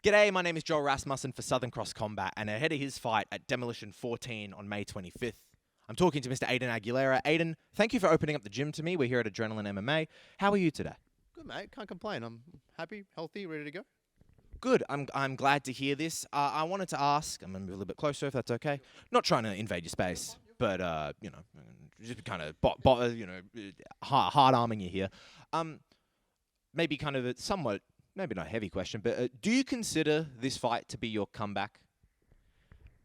G'day, my name is Joel Rasmussen for Southern Cross Combat, and ahead of his fight at Demolition 14 on May 25th, I'm talking to Mr. Aidan Aguilera. Aidan, thank you for opening up the gym to me. We're here at Adrenaline MMA. How are you today? Good, mate. Can't complain. I'm happy, healthy, ready to go. Good. I'm glad to hear this. I wanted to ask, I'm going to move a little bit closer if that's okay. Not trying to invade your space, but, just kind of, hard arming you here. Maybe kind of a somewhat, maybe not a heavy question, but do you consider this fight to be your comeback?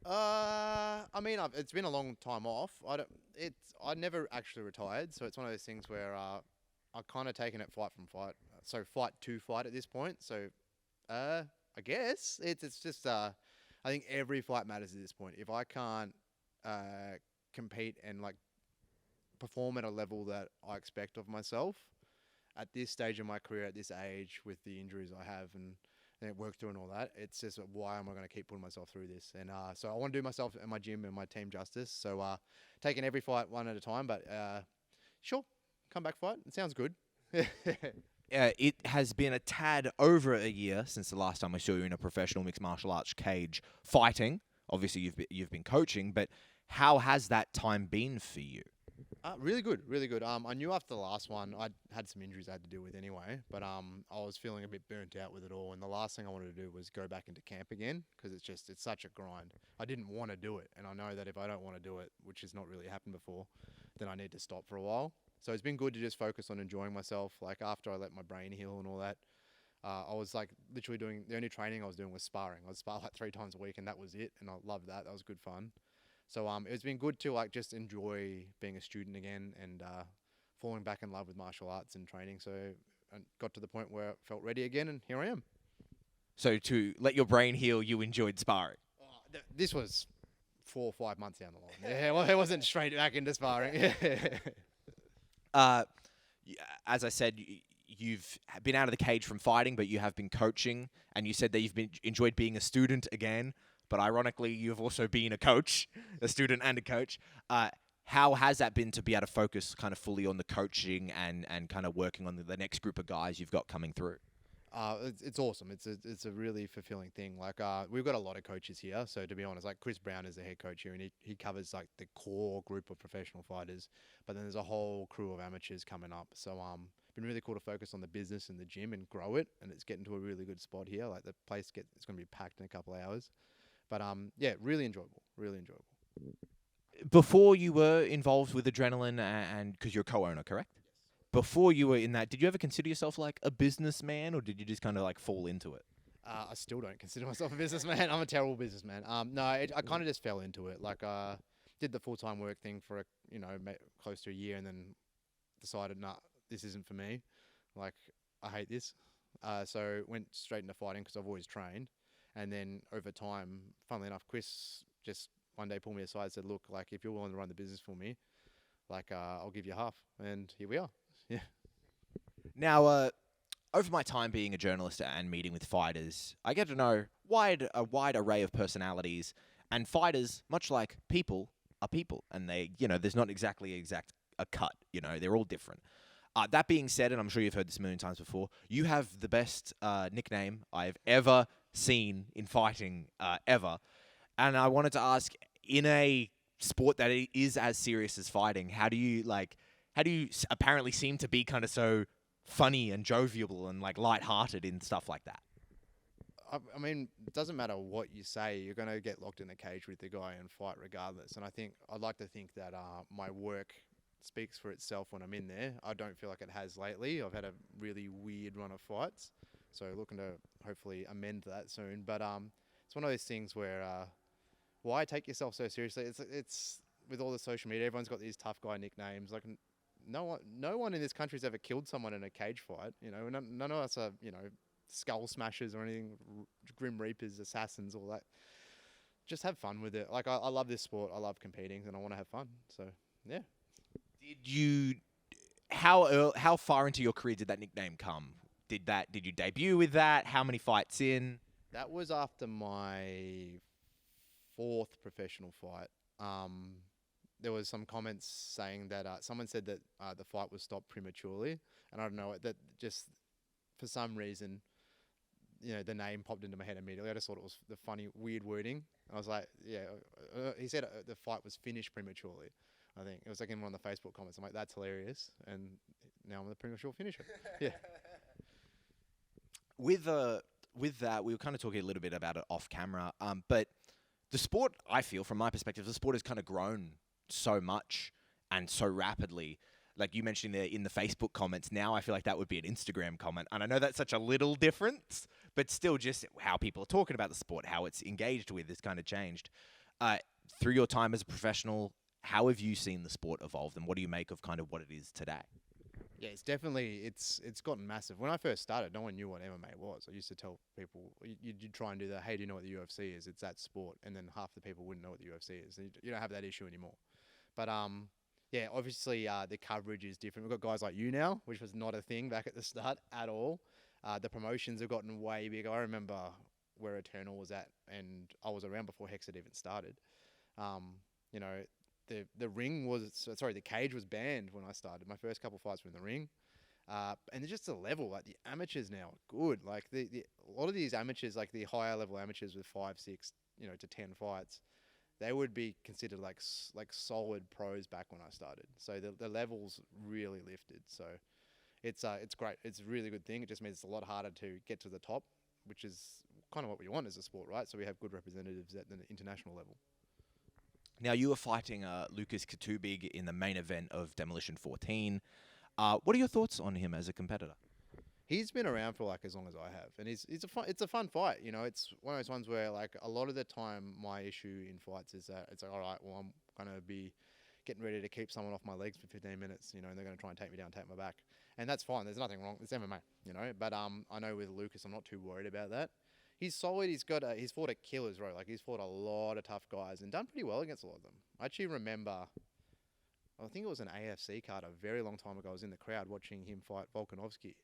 It's been a long time off. I never actually retired, so it's one of those things where I've kind of taken it fight from fight. So fight to fight at this point. So, I guess it's just I think every fight matters at this point. If I can't compete and like perform at a level that I expect of myself at this stage of my career, at this age, with the injuries I have and work through and all that, it's just why am I going to keep putting myself through this? And so I want to do myself and my gym and my team justice. So taking every fight one at a time, but sure, comeback fight. It sounds good. It has been a tad over a year since the last time I saw you in a professional mixed martial arts cage fighting. Obviously, you've been coaching, but how has that time been for you? Really good, really good. I knew after the last one, I had some injuries I had to deal with anyway, but I was feeling a bit burnt out with it all, and the last thing I wanted to do was go back into camp again, because it's such a grind. I didn't want to do it, and I know that if I don't want to do it, which has not really happened before, then I need to stop for a while. So it's been good to just focus on enjoying myself. Like after I let my brain heal and all that, I was like literally doing, the only training I was doing was sparring. I would spar like 3 times a week, and that was it, and I loved that. That was good fun. So it's been good to like just enjoy being a student again and falling back in love with martial arts and training. So I got to the point where I felt ready again, and here I am. So to let your brain heal, you enjoyed sparring. This was 4 or 5 months down the line. Yeah, well, it wasn't straight back into sparring. As I said, you've been out of the cage from fighting, but you have been coaching, and you said that you've enjoyed being a student again. But ironically, you've also been a coach, a student and a coach. How has that been to be able to focus kind of fully on the coaching and kind of working on the next group of guys you've got coming through? It's awesome. It's a really fulfilling thing. Like we've got a lot of coaches here. So to be honest, like Chris Brown is the head coach here, and he covers like the core group of professional fighters. But then there's a whole crew of amateurs coming up. So been really cool to focus on the business and the gym and grow it. And it's getting to a really good spot here. Like the place it's going to be packed in a couple of hours. But yeah, really enjoyable. Really enjoyable. Before you were involved with Adrenaline, and because you're a co-owner, correct? Yes. Before you were in that, did you ever consider yourself like a businessman, or did you just kind of like fall into it? I still don't consider myself a businessman. I'm a terrible businessman. I kind of just fell into it. Like, did the full-time work thing for close to a year, and then decided, nah, this isn't for me. Like, I hate this. So went straight into fighting because I've always trained. And then over time, funnily enough, Chris just one day pulled me aside and said, look, like, if you're willing to run the business for me, like, I'll give you half. And here we are. Yeah. Now, over my time being a journalist and meeting with fighters, I get to know a wide array of personalities. And fighters, much like people, are people. And they, there's not exactly a cut. They're all different. That being said, and I'm sure you've heard this a million times before, you have the best nickname I've ever seen in fighting ever. And I wanted to ask, in a sport that is as serious as fighting, how do you apparently seem to be kind of so funny and jovial and like lighthearted in stuff like that? I mean, it doesn't matter what you say, you're going to get locked in a cage with the guy and fight regardless. And I'd like to think that my work speaks for itself when I'm in there. I don't feel like it has lately. I've had a really weird run of fights, so looking to hopefully amend that soon. But it's one of those things where why take yourself so seriously? It's with all the social media, everyone's got these tough guy nicknames. Like no one in this country's ever killed someone in a cage fight. None of us are skull smashers or anything, grim reapers, assassins, all that. Just have fun with it. Like I love this sport. I love competing, and I want to have fun. So yeah. How far into your career did that nickname come? Did you debut with that? How many fights in? That was after my 4th professional fight. There was some comments saying that someone said that the fight was stopped prematurely, and I don't know, that just for some reason the name popped into my head immediately. I just thought it was the funny, weird wording. I was like, yeah. He said the fight was finished prematurely. I think it was like in one of the Facebook comments. I'm like, that's hilarious. And now I'm the premature finisher. Yeah. With that, we were kind of talking a little bit about it off camera. But the sport, I feel, from my perspective, the sport has kind of grown so much and so rapidly. Like you mentioned there in the Facebook comments, now I feel like that would be an Instagram comment. And I know that's such a little difference, but still just how people are talking about the sport, how it's engaged with has kind of changed. Through your time as a professional, how have you seen the sport evolve and what do you make of kind of what it is today? Yeah, it's gotten massive. When I first started, no one knew what MMA was. I used to tell people, you'd try and do that, hey, do you know what the UFC is? It's that sport. And then half the people wouldn't know what the UFC is. You don't have that issue anymore. But yeah, obviously the coverage is different. We've got guys like you now, which was not a thing back at the start at all. The promotions have gotten way bigger. I remember where Eternal was at, and I was around before Hex had even started. You know, the ring was, sorry, the cage was banned when I started. My first couple fights were in the ring. And it's just the level, like the amateurs now are good. Like a lot of these amateurs, like the higher level amateurs with 5, 6, to 10 fights, they would be considered like solid pros back when I started. So the levels really lifted. So it's great. It's a really good thing. It just means it's a lot harder to get to the top, which is kind of what we want as a sport, right? So we have good representatives at the international level. Now, you were fighting Lukas Catubig in the main event of Demolition 14. What are your thoughts on him as a competitor? He's been around for like as long as I have, and it's a fun fight. It's one of those ones where like a lot of the time my issue in fights is that it's like, all right, well, I'm gonna be getting ready to keep someone off my legs for 15 minutes, and they're gonna try and take me down, take my back, and that's fine. There's nothing wrong. It's MMA, But I know with Lukas, I'm not too worried about that. He's solid. He's fought a killer's row. Like he's fought a lot of tough guys and done pretty well against a lot of them. I actually remember, I think it was an AFC card a very long time ago. I was in the crowd watching him fight Volkanovski.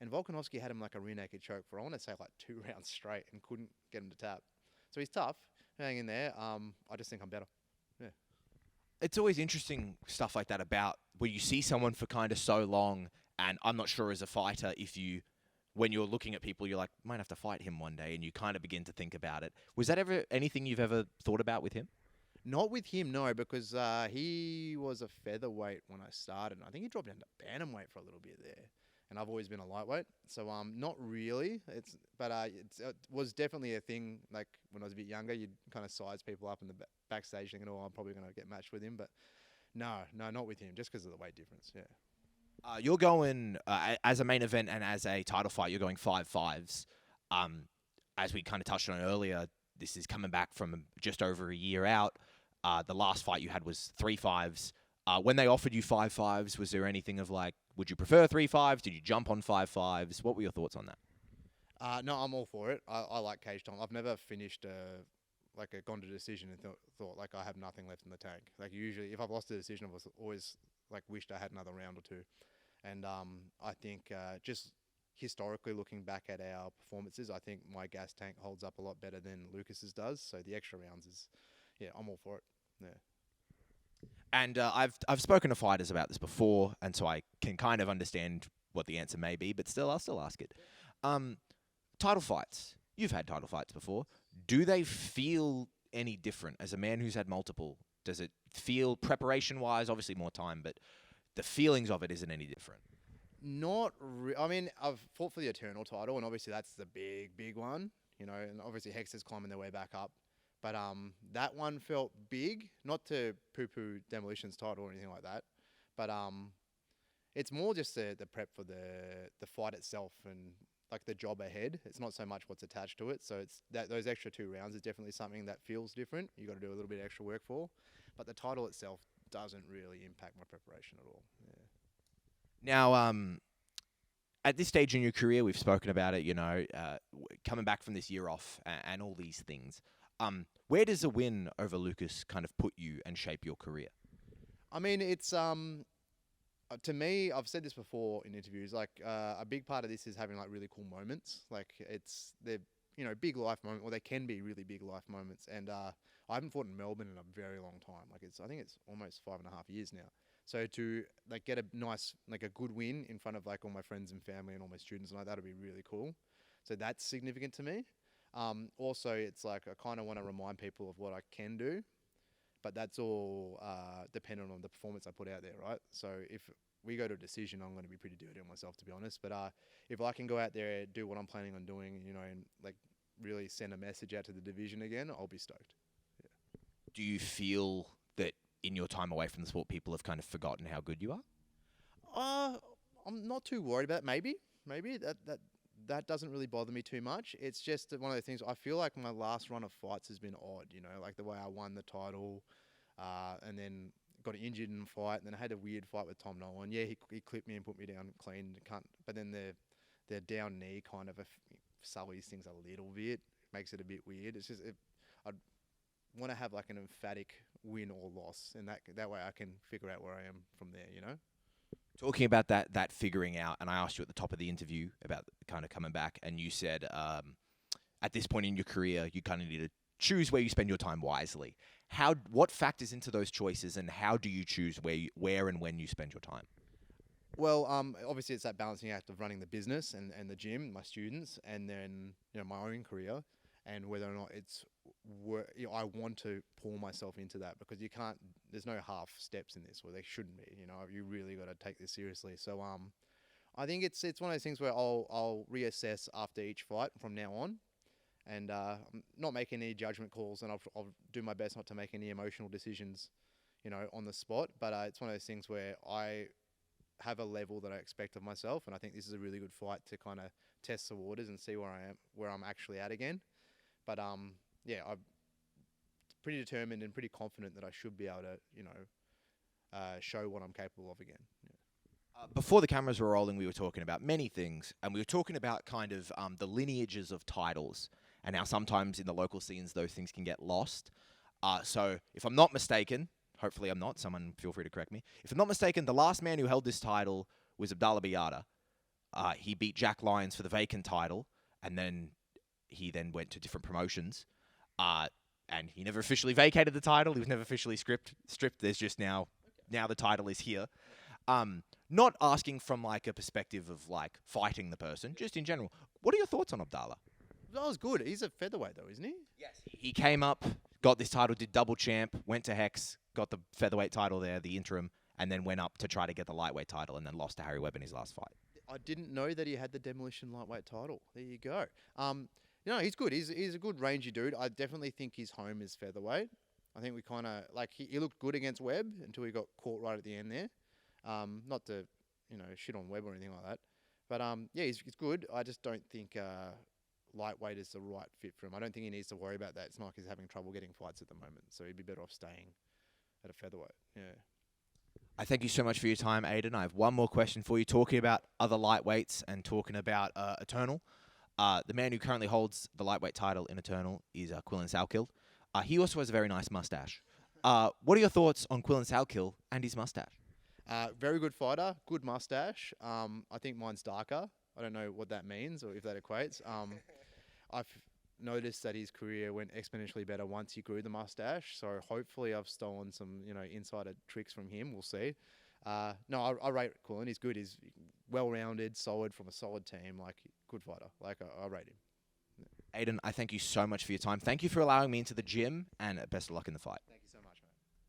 And Volkanovski had him like a rear naked choke for, I want to say, like 2 rounds straight and couldn't get him to tap. So he's tough. Hang in there. I just think I'm better. Yeah. It's always interesting stuff like that about where you see someone for kind of so long, and I'm not sure as a fighter when you're looking at people, you're like, might have to fight him one day, and you kind of begin to think about it. Was that ever anything you've ever thought about with him? Not with him, no, because he was a featherweight when I started. And I think he dropped down to bantamweight for a little bit there. And I've always been a lightweight, so not really. It was definitely a thing. Like when I was a bit younger, you'd kind of size people up in the backstage, thinking, "Oh, I'm probably going to get matched with him." But no, not with him, just because of the weight difference. Yeah. You're going as a main event and as a title fight. You're going 5-5s. As we kind of touched on earlier, this is coming back from just over a year out. The last fight you had was 3-5s. When they offered you 5-5s, was there anything of like, would you prefer 3-5s? Did you jump on 5-5s? What were your thoughts on that? No, I'm all for it. I like cage time. I've never finished gone to decision and thought like I have nothing left in the tank. Like usually, if I've lost a decision, I've always like wished I had another round or two. And I think just historically looking back at our performances, I think my gas tank holds up a lot better than Lucas's does. So the extra rounds is, yeah, I'm all for it. Yeah. And I've spoken to fighters about this before, and so I can kind of understand what the answer may be, but I'll still ask it. Title fights. You've had title fights before. Do they feel any different? As a man who's had multiple, does it feel, preparation-wise, obviously more time, but the feelings of it isn't any different? I mean, I've fought for the Eternal title, and obviously that's the big one, and obviously Hex is climbing their way back up. But that one felt big, not to poo-poo Demolition's title or anything like that. But it's more just the prep for the fight itself and like the job ahead. It's not so much what's attached to it. So it's those extra 2 rounds is definitely something that feels different. You got to do a little bit of extra work for. But the title itself doesn't really impact my preparation at all. Yeah. Now, at this stage in your career, we've spoken about it, coming back from this year off and all these things. Where does a win over Lukas kind of put you and shape your career? I mean, it's to me, I've said this before in interviews. Like a big part of this is having like really cool moments. Like they're big life moments, or they can be really big life moments. And I haven't fought in Melbourne in a very long time. Like I think it's almost 5.5 years now. So to like get a nice, like a good win in front of like all my friends and family and all my students and like that'll be really cool. So that's significant to me. Also, it's like I kind of want to remind people of what I can do, but that's all dependent on the performance I put out there, right? So if we go to a decision, I'm going to be pretty dirty on myself, to be honest. But if I can go out there, do what I'm planning on doing, and like really send a message out to the division again, I'll be stoked. Yeah. Do you feel that in your time away from the sport, people have kind of forgotten how good you are? I'm not too worried about it. Maybe that doesn't really bother me too much. It's just one of the things. I feel like my last run of fights has been odd. Like the way I won the title, and then got injured in a fight, and then I had a weird fight with Tom Nolan. Yeah, he clipped me and put me down clean. But then the down knee kind of sullies things a little bit, makes it a bit weird. It's just I'd want to have like an emphatic win or loss, and that way I can figure out where I am from there. Talking about that figuring out, and I asked you at the top of the interview about kind of coming back, and you said at this point in your career, you kind of need to choose where you spend your time wisely. What factors into those choices, and how do you choose where and when you spend your time? Well, obviously it's that balancing act of running the business and the gym, my students, and then my own career, and whether or not it's I want to pull myself into that, because you can't. There's no half steps in this, or there shouldn't be. You really got to take this seriously. So I think it's one of those things where I'll reassess after each fight from now on, and not make any judgment calls, and I'll do my best not to make any emotional decisions, on the spot. But it's one of those things where I have a level that I expect of myself, and I think this is a really good fight to kind of test the waters and see where I'm actually at again. But yeah, I'm pretty determined and pretty confident that I should be able to, show what I'm capable of again. Yeah. Before the cameras were rolling, we were talking about many things, and we were talking about kind of the lineages of titles, and how sometimes in the local scenes those things can get lost. So if I'm not mistaken, hopefully I'm not, someone feel free to correct me. If I'm not mistaken, the last man who held this title was Abdallah Biada. He beat Jack Lyons for the vacant title, and then he went to different promotions. And he never officially vacated the title. He was never officially stripped. There's just now the title is here. Not asking from like a perspective of like fighting the person, just in general. What are your thoughts on Abdallah? That was good. He's a featherweight though, isn't he? Yes. He came up, got this title, did double champ, went to Hex, got the featherweight title there, the interim, and then went up to try to get the lightweight title, and then lost to Harry Webb in his last fight. I didn't know that he had the Demolition lightweight title. There you go. He's good. He's a good rangy dude. I definitely think his home is featherweight. I think we kind of like he looked good against Webb until he got caught right at the end there. Not to shit on Webb or anything like that, but yeah, he's good. I just don't think lightweight is the right fit for him. I don't think he needs to worry about that. It's not like he's having trouble getting fights at the moment, so he'd be better off staying at a featherweight. Yeah. I thank you so much for your time, Aidan. I have one more question for you. Talking about other lightweights and talking about Eternal. The man who currently holds the lightweight title in Eternal is Quillan Salkill. He also has a very nice mustache. What are your thoughts on Quillan Salkill and his mustache? Very good fighter, good mustache. I think mine's darker. I don't know what that means or if that equates. I've noticed that his career went exponentially better once he grew the mustache. So hopefully I've stolen some, insider tricks from him. We'll see. No, I rate Quillan. He's good. He's well-rounded, solid from a solid team. Like, good fighter. Like, I rate him. Aidan, I thank you so much for your time. Thank you for allowing me into the gym, and best of luck in the fight.